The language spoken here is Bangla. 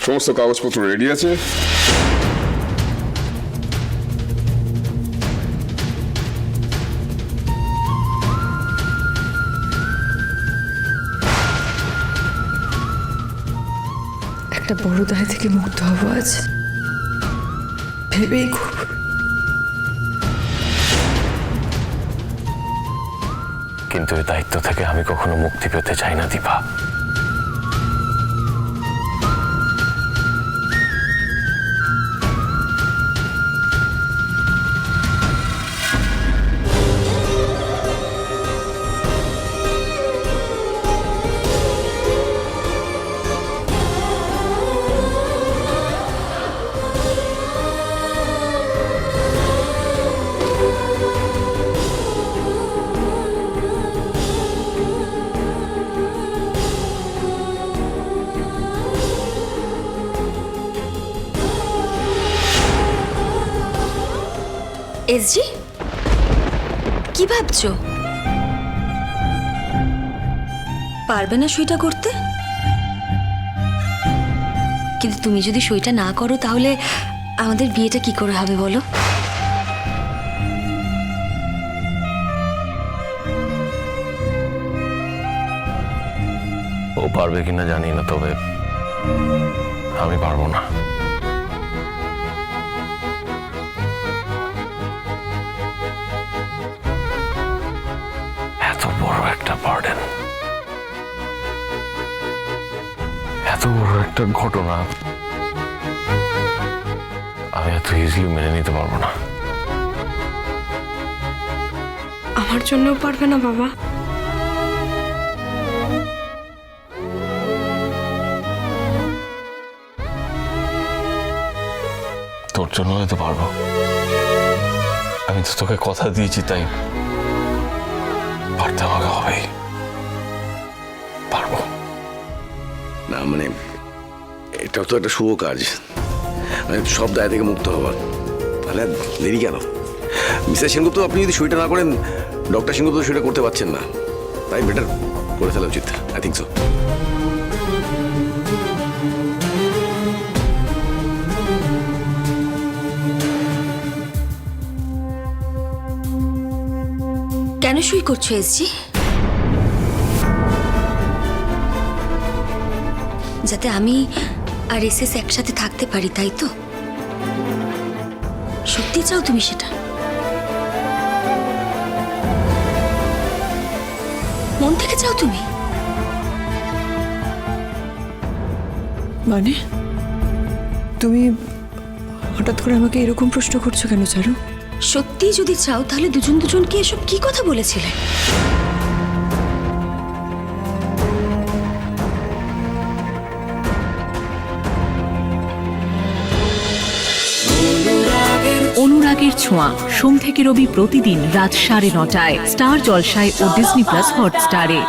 সমস্ত কাগজপত্র রেডি আছে। একটা বড় দায় থেকে মুক্ত হব আজ, ভেবেই খুব। কিন্তু এই দায়িত্ব থেকে আমি কখনো মুক্তি পেতে চাই না দীপা। এসজি, কি ভাবছো? পারবে না সইটা করতে? কিন্তু তুমি যদি সইটা না করো তাহলে আমাদের বিয়েটা কি করে হবে বলো? ও পারবে কিনা জানি না, তবে আমি পারবো না। এত বড় একটা বার্ডেন, এত বড় একটা ঘটনা আমি এত ইজিলি মেনে নিতে পারবো না। আমার জন্যও পারবে না বাবা? তোর জন্য হয়তো পারবো, আমি তো তোকে কথা দিয়েছি, তাই পারতে আমাকে হবেই। পারবো না মানে এটাও তো একটা শুভ কাজ, মানে সব দায় থেকে মুক্ত হওয়ার। তাহলে দেরি কেন? মিস্টার সেনগুপ্ত, আপনি যদি সইটা না করেন, ডক্টর সেনগুপ্ত সইটা করতে পারছেন না, তাই বেটার করে ফেলা উচিত। I think so. কেন সই করছো এসজি? যাতে আমি আর এসএস একসাথে থাকতে পারি, তাই তো? সত্যি চাও তুমি সেটা? মন থেকে চাও তুমি? মানে তুমি হঠাৎ করে আমাকে এরকম প্রশ্ন করছো কেন চারু? সত্যি যদি চাও তাহলে দুজন দুজনকে এসব কি কথা বলেছিলে? অনুরাগের ছোঁয়া, সোম থেকে রবি প্রতিদিন রাত 9:30টায় স্টার জলসায় ও ডিজনি প্লাস হটস্টারে।